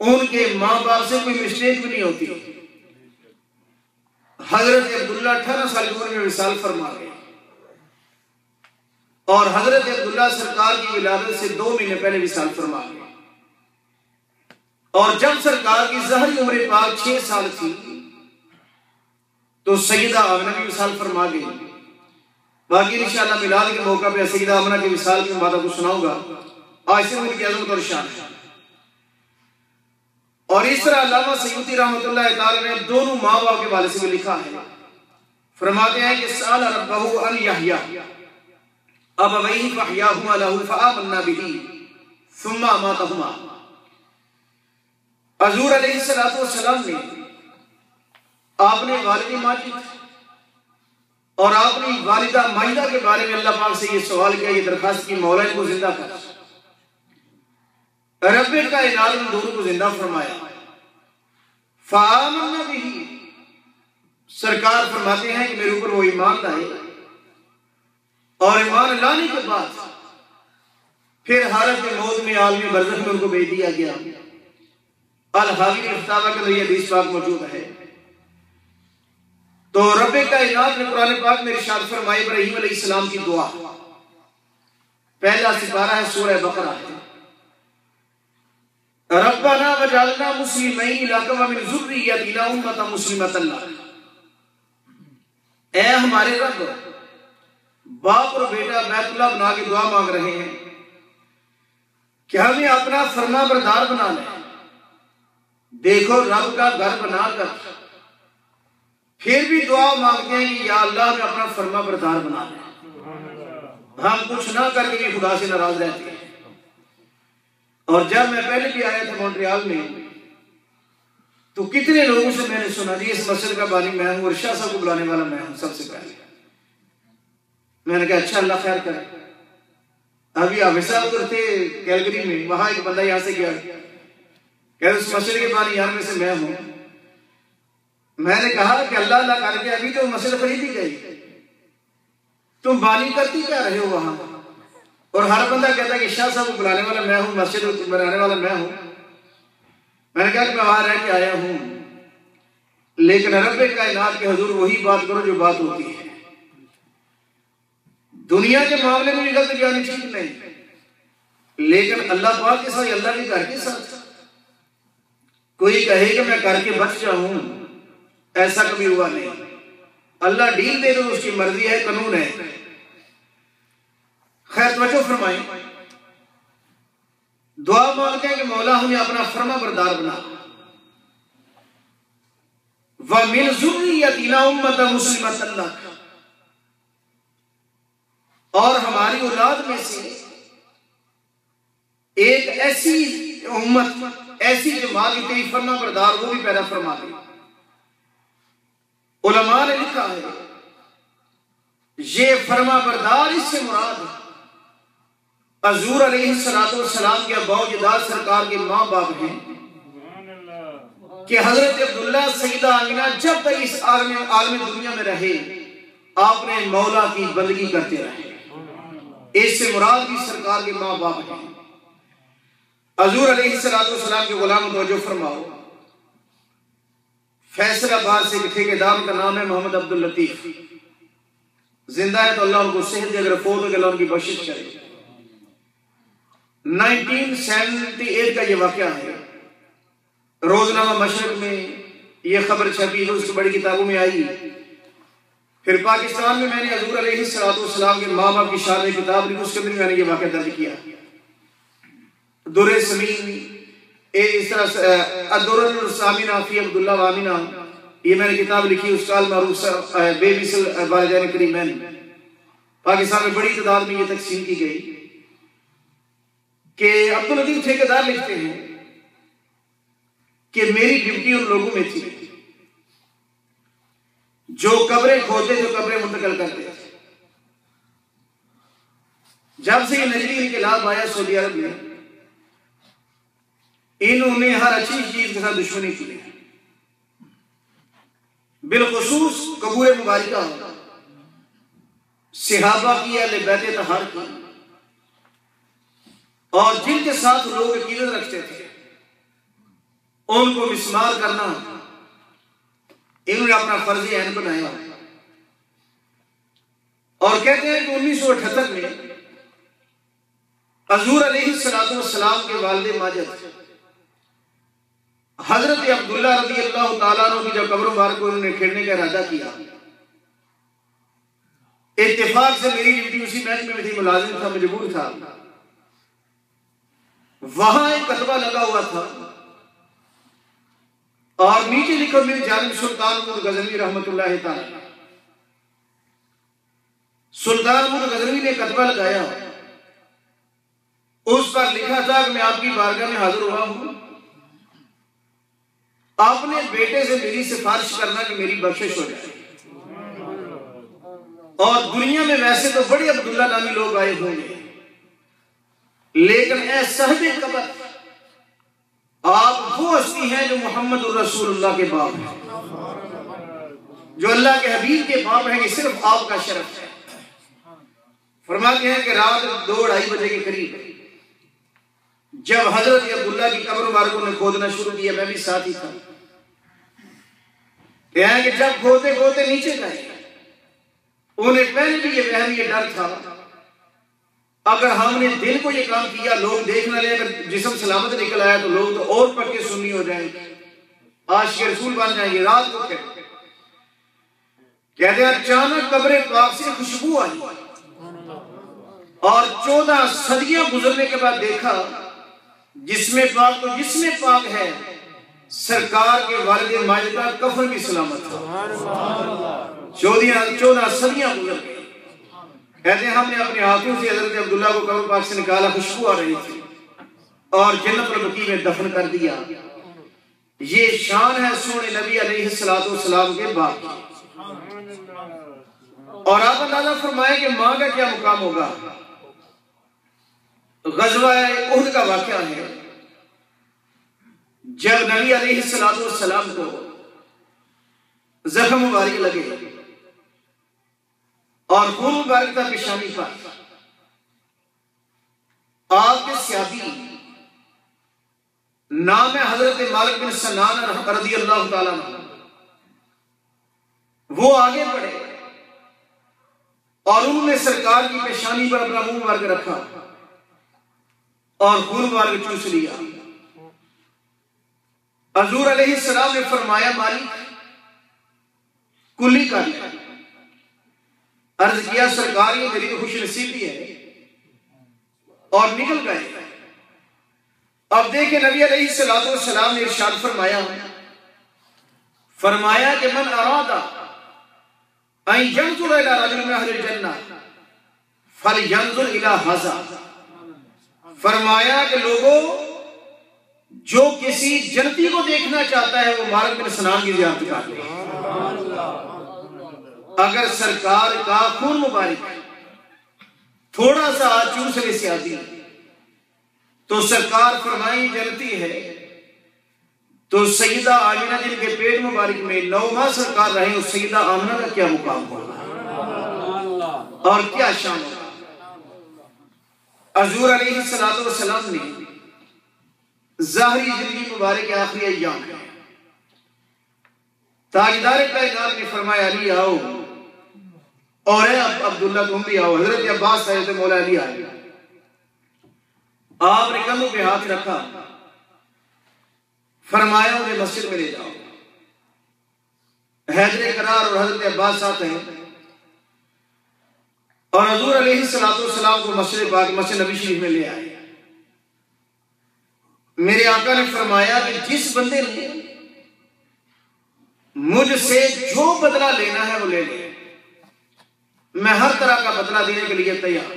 उनके माँ बाप से कोई मिस्टेक भी नहीं होती। हजरत अब्दुल्ला 18 साल की उम्र में विसाल फरमा गए और हजरत अब्दुल्ला सरकार की विलादत से 2 महीने पहले विसाल फरमा गए। और जब सरकार की ज़हरी उम्र पाक 6 साल थी तो सैयदा आमिना की विसाल फरमा गई। बाकी इंशाअल्लाह मिलाद के मौका पे सैयदा आमिना के विसाल की बात आपको सुनाऊंगा। आज से उनकी अज़मत और शान है। और इस तरह अल्लामा सयूती रहमतुल्लाह तआला ने दोनों माँ बाप के बारे से भी लिखा है। फरमाते हैं कि साल रब्बहु अन यहया अबवैहि फहयाहुमा लहु फआमन्ना बिही सुम्मा अमातहुमा। हुज़ूर अलैहिस्सलातु वस्सलाम ने आपने वालिद माजिद और आपने वालिदा माहिदा के बारे में अल्लाह पाक से ये सवाल किया, ये दरखास्त की, मौला को जिंदा कर। रब्बे कायनात ने दोनों को जिंदा फरमाया। फआमन्ना बिही, सरकार फरमाते हैं कि मेरे ऊपर वो ईमान लाए और ईमान लाने के बाद फिर हालत मौत में आलमी बरज़ख में उनको भेज दिया गया। अल-हावी फतावा के अंदर हदीस पाक मौजूद है। तो रब्बे कायनात ने कुरान पाक में इरशाद फरमाया, इब्राहीम अलैहिस्सलाम की दुआ, पहला सिपारा है सूरह बकरा है, रब्बना वजअलना मुस्लिमैन लक व मिन ज़ुर्रिय्यतिना उम्मतन मुस्लिमतन लक। ऐ हमारे रब, बाप और बेटा बैतुल्लाह बना के दुआ मांग रहे हैं कि हमें अपना फरमा बरदार बना लें। देखो रब का घर बनाकर फिर भी दुआ मांगते हैं कि या अल्लाह हमें अपना फरमा बरदार बना ले। हम कुछ ना करके भी खुदा से नाराज रहते हैं। और जब मैं पहले भी आया था मॉन्ट्रियल में तो कितने लोगों से मैंने सुना जी इस मस्जिद का बानी मैं हूं और शाह साहब को बुलाने वाला मैं हूं। सबसे पहले मैंने कहा अच्छा अल्लाह खैर करे। अभी हमेशा उधर थे कैलगरी में, वहां एक बंदा यहां से गया, कह उस मस्जिद के बानी यार में से मैं हूं। मैंने कहा कि अल्लाह अल्लाह करके अभी तो मस्जिद खरीदी गई, तुम बानी करती क्या रहे हो वहां? और हर बंदा कहता है कि शाह साहब को बुलाने वाला मैं हूं, मस्जिद बनाने वाला मैं हूं। मैंने कहा कि मैं वहां रह के आया हूं, लेकिन रब्बे कायनात के हुजूर वही बात करो जो बात होती है। दुनिया के मामले में भी गलत ज्ञानी ठीक नहीं, लेकिन अल्लाह पाक के साथ, अल्लाह के घर के साथ कोई कहे कि मैं करके बच जाऊं, ऐसा कभी हुआ नहीं। अल्लाह डील दे दो उसकी मर्जी है, कानून है। खैर तवज्जो फरमाएं, दुआ मांगते हैं कि मौला हमें अपना फरमा बरदार बना। व मिन ज़ुर्रिय्यतिना उम्मतन मुस्लिमतन लक, और हमारी औलाद में से एक ऐसी उम्मत, ऐसी जमात की तेरी फरमा बरदार वो भी पैदा फरमा दे। उलमा ने लिखा है ये फरमा बरदार, इससे मुराद हुज़ूर अलैहिस्सलातु वस्सलाम के अबौजदाद सरकार के माँ बाप हैं कि हजरत अब्दुल्ला सईदा आमिना जब तक इस आलम दुनिया में रहे आपने मौला की बंदगी करते रहे। इससे मुराद भी सरकार के माँ बाप हैं। हुज़ूर अलैहिस्सलातु वस्सलाम के गुलाम तवज्जो फरमाओ, फैसलाबाद से ठेकेदार का नाम है मोहम्मद अब्दुल लतीफ। जिंदा है तो अल्लाह उनको सेहत दे, अगर फोत हो गया उनकी बख्शिश करे। 1978 का ये वाकया है। रोजनामा मशरक में ये खबर छपी, उसकी बड़ी किताबों में आई। फिर पाकिस्तान में मैंने हुज़ूर अलैहिस्सलातु वस्सलाम के माँ बाप की शान में किताब लिखी, उसके अंदर मैंने ये वाकया दर्ज किया। दुर्र समीन, इस तरह दुर्रुल सामिना फी अब्दुल्ला व आमिना, ये मैंने किताब लिखी। उसका मारूफ बेमिसल वालिदैन करीमैन, पाकिस्तान में बड़ी तादाद में ये तकसीम की गई कि अब्दुल लतीफ ठेकेदार लिखते हैं कि मेरी ड्यूटी उन लोगों में थी जो कब्रें खोदते थे, कब्रें मुंतकिल करते थे। जब से ये नजरी इनकलाब आया सऊदी अरब में, इन्होंने हर अच्छी चीज के साथ दुश्मनी की, बिलखुसूस कबूर मुबारिका, सहाबा की, अहले बैत तहार की, और जिनके साथ लोग अकीदत रखते थे उनको मिस्मार करना इन्होंने अपना फर्ज ऐन बनाया। और कहते हैं कि 1978 में हजूर अलैहिस्सलाम के वालिद माजिद हजरत अब्दुल्ला रज़ी अल्लाह तआला अन्हु की जब कब्र मुबारक को उन्होंने खेड़ने का इरादा किया, इत्तेफाक से मेरी ड्यूटी उसी महकमे में थी, मुलाजिम था, मजबूर था। वहां एक कतबा लगा हुआ था और नीचे लिखो मेरी जानिब सुल्तान गजनवी रहमतुल्लाह तआला। सुल्तान गजनवी ने कतबा लगाया, उस पर लिखा था कि मैं आपकी बारगाह में हाजिर हुआ हूं, आपने बेटे से मेरी सिफारिश करना कि मेरी बख्शिश हो जाए। और दुनिया में वैसे तो बड़े अब्दुल्ला नामी लोग आए होंगे, लेकिन ऐ साहिबे कब्र आप वो हस्ती हैं जो मोहम्मद रसूलुल्लाह के बाप हैं, जो अल्लाह के हबीब के बाप हैं। कि सिर्फ आपका शरफ है। फरमाते हैं कि रात 2-2:30 बजे के करीब जब हजरत अब्दुल्ला की कब्र मुबारक ने खोदना शुरू किया, मैं भी साथ ही था। कि जब खोदते खोदते नीचे गए, उन्हें पहले भी ये वहम, ये डर था अगर हमने दिन को ये काम किया लोग देख ना ले, अगर जिस्म सलामत निकल आया तो लोग तो और पक्के सुन्नी हो जाएंगे, आशिक़ रसूल बन जाएंगे। रात को कहते हैं अचानक कब्र पाक से खुशबू आई और 14 सदियां गुजरने के बाद देखा जिसमें पाक तो जिसमें पाक है सरकार के वालिद माजिद का कफन भी सलामत था। 14 सदियां गुजर गई। कहते हैं हमने अपने हाथों से हजरत अब्दुल्ला को कब्र पाक से निकाला, खुशबू आ रही थी, और जन्नतुल बकी में दफन कर दिया। ये शान है सोने नबी अलैहिस्सलाम के बाप की। और आप अंदाजा फरमाए कि मां का क्या मुकाम होगा। गज़वा उहद का वाक़या है, जब नबी अलैहिस्सलाम को जख्म मुबारक लगे और खून मुबारक था पेशानी पर, आपके सियाबी नाम है हजरत मालिक बिन सनान रज़ी अल्लाह तआला अन्हु, वो आगे बढ़े और उन्होंने सरकार की पेशानी पर अपना मुंह मुबारक रखा और खून मुबारक चूस लिया। हजूर अलैहिस्सलाम ने फरमाया मालिक कुली कर लिया। अर्ज किया सरकार ये मेरी तो खुश नसीबी है, और निकल गए। अब देखे नबी अलैहिस्सलाम ने इरशाद फरमाया कि मन अरादा अन यंजुर इला रजुल मिन अहलिल जन्नह फलयंजुर इला हाज़ा। फरमाया कि लोगों जो किसी जन्नती को देखना चाहता है वो मालिक बिन सनान की ज़ियारत कर ले। अगर सरकार का खून मुबारक थोड़ा सा चूस ले सियादी तो सरकार फरमाई जन्नती है, तो सईदा आमिना जिनके पेट मुबारक में 9 माह सरकार रहे, उस सईदा आमिना का क्या मुकाम होगा और क्या शान होगा। हजूर अलैहिस्सलाम ने ज़ाहरी जिंदगी मुबारक के आखिरी अय्याम है, ताजदार कायनात ने फरमाया अली आओ, और अब्दुल्ला तुम भी आओ। हजरत अब्बास आए थे, मौला अली आए, आपने कंधों पे हाथ रखा, फरमाया उन्हें मस्जिद में ले जाओ। हैदर करार और हजरत अब्बास साथ हैं और हजूर अलैहिस्सलाम को मस्जिद नबी शरीफ में ले आए। मेरे आका ने फरमाया कि जिस बंदे ने मुझसे जो बदला लेना है वो ले ले, मैं हर तरह का बदला देने के लिए तैयार।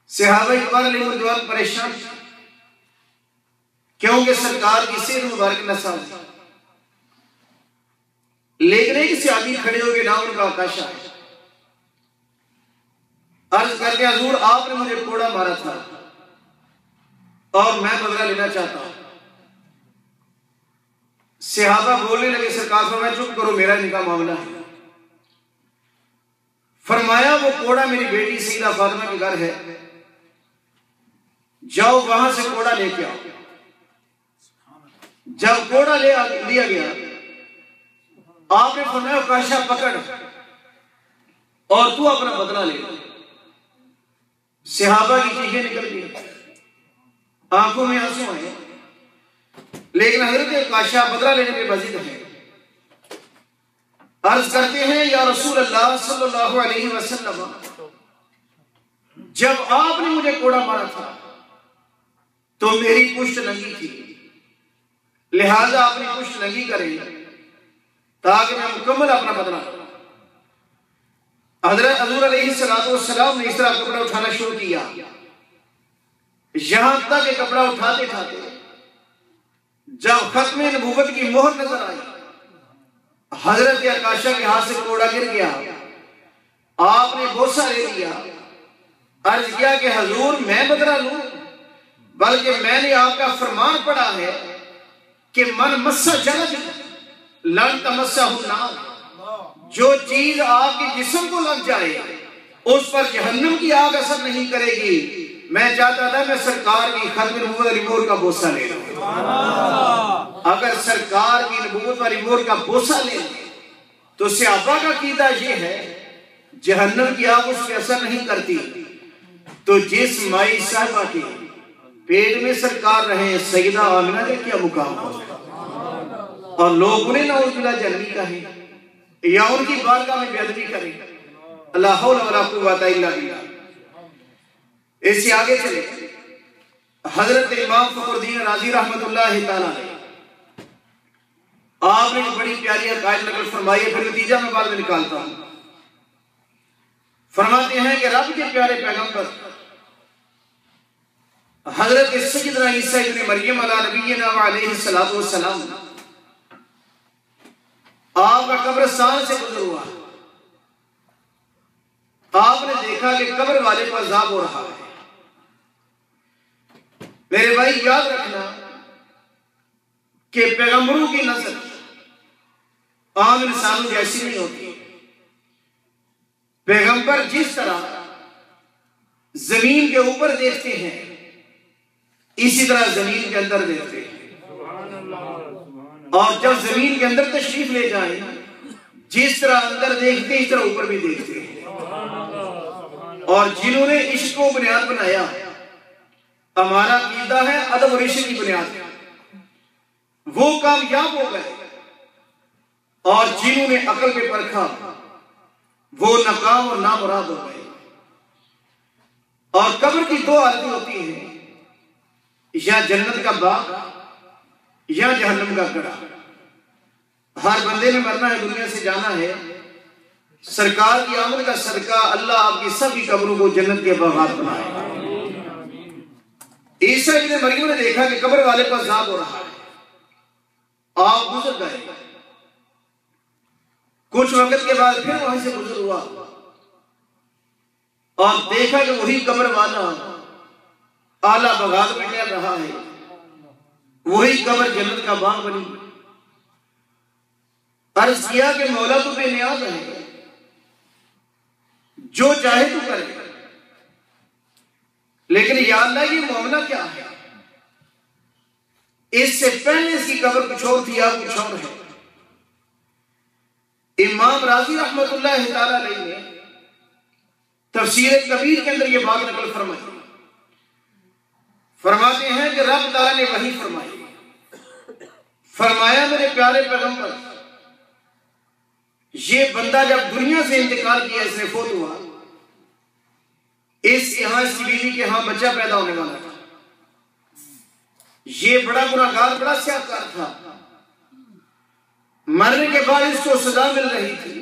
सहाबा किराम रिज़वान परेशान क्योंकि सरकार की सेहत मुबारक नसा, लेकिन एक सहाबी खड़े हो गए, नाम उनका आकाशा है। अर्ज करके हजूर आपने मुझे कोड़ा मारा था और मैं बदला लेना चाहता हूं। सहाबा बोलने लगे सरकार फरमाया चुप करो, मेरा इनका मामला है। फरमाया वो कोड़ा मेरी बेटी सईदा फातिमा के घर है, जाओ वहां से कोड़ा लेके आओ। जब कोड़ा ले लिया गया, आपने फरमाया काशा पकड़ और तू अपना बदला ले। सहाबा की चीखें निकल गई, आंखों में आंसू आए, लेकिन हजरत काशा बदला लेने पे बजिद है। अर्ज करते हैं, या रसूल अल्लाह सल्लल्लाहु अलैहि वसल्लम, जब आपने मुझे कोड़ा मारा था तो मेरी पुष्ट नंगी थी, लिहाजा अपनी पुष्ट नंगी करें ताकि मैं मुकम्मल अपना बदला। हज़रत हुज़ूर अलैहिस्सलाम ने इस तरह कपड़ा उठाना शुरू किया, यहां तक कि कपड़ा उठाते उठाते जब खत्म नबूवत की मोहर नजर आई, हजरत आकाशा के हाथ से कोड़ा गिर गया, आपने बोसा ले लिया, अर्ज किया कि हजूर मैं बदला लूं, बल्कि मैंने आपका फरमान पढ़ा है कि मन मस्सा जलद लन तमस्सा नार, जो चीज आपके जिस्म को लग जाए उस पर जहन्नम की आग असर नहीं करेगी। मैं चाहता था मैं सरकार की खत्म नबूवत वाली मोहर का बोसा ले लूं। अगर सरकार की नबूवत वाली मोहर का बोसा ले तो सहाबा का कीदा ये है जहन्नम की आग उस पर असर नहीं करती। तो जिस माई साहबा के पेट में सरकार रहे सईदा आमिना का क्या मुकाम हो, और लोग उन्हें नाउज़ुबिल्लाह जन्नती कहें या उनकी बारगाह में बेअदबी करें। अल्लाह हौला वला कुव्वता इल्ला बिल्लाह। इससे आगे चले, हजरत इमाम फखरुद्दीन राजी रहमतुल्लाह तआला आपने एक बड़ी प्यारी अकायद नकल फरमाई है, फिर नतीजा मैं बाद में निकालता हूं। फरमाते हैं कि रब के प्यारे पैगंबर हजरत सय्यदना ईसा इब्न मरियम अला नबीना व अलैहि सलातु वस्सलाम आपका कब्रिस्तान से गुजर हुआ, आपने देखा कि कब्र वाले को अजाब हो रहा है। मेरे भाई याद रखना कि पैगंबरों की नस्ल आम इंसानों जैसी नहीं होती। पैगंबर जिस तरह जमीन के ऊपर देखते हैं इसी तरह जमीन के अंदर देखते हैं, और जब जमीन के अंदर तशरीफ ले जाए जिस तरह अंदर देखते हैं इस तरह ऊपर भी देखते हैं। और जिन्होंने इश्क को बुनियाद बनाया, हमारा कीदा है अदब और इश्क की बुनियाद, वो कामयाब हो गए, और जिन्होंने अकल पे परखा वो नाकाम और नामुराद हो गए। और कब्र की दो हालतें होती हैं, या जन्नत का बाग या जहन्नम का गड़ा। हर बंदे ने मरना है, दुनिया से जाना है। सरकार की आमद का सदका अल्लाह आपकी सभी कब्रों को जन्नत के बागात बनाए। ईसा इब्न मरियम ने देखा कि कब्र वाले पर अज़ाब हो रहा है, आप गुजर गए। कुछ वक्त के बाद फिर वहीं से गुजर हुआ और देखा कि वही कब्र वाला आला बगात में टहल रहा है, वही कब्र जन्नत का बाग बनी। अर्ज किया कि मौला तू बेनियाज है, जो चाहे तू करे, लेकिन या अल्लाह ये मामला क्या है? इससे पहले इसकी कब्र कुछ और थी, अब कुछ और है। इमाम राजी रहमतुल्लाह तआला अलैहि ने तफसीर कबीर के अंदर ये बात नकल फरमाई। फरमाते हैं कि रब ताला ने वही फरमाई, फरमाया मेरे प्यारे पैगंबर, ये बंदा जब दुनिया से इंतकाल किया, इसने फोत हुआ, इस यहां इसकी बीवी के यहां बच्चा पैदा होने वाला था। ये बड़ा गुनाहगार, बड़ा स्याहकार था। मरने के बाद इसको सजा मिल रही थी,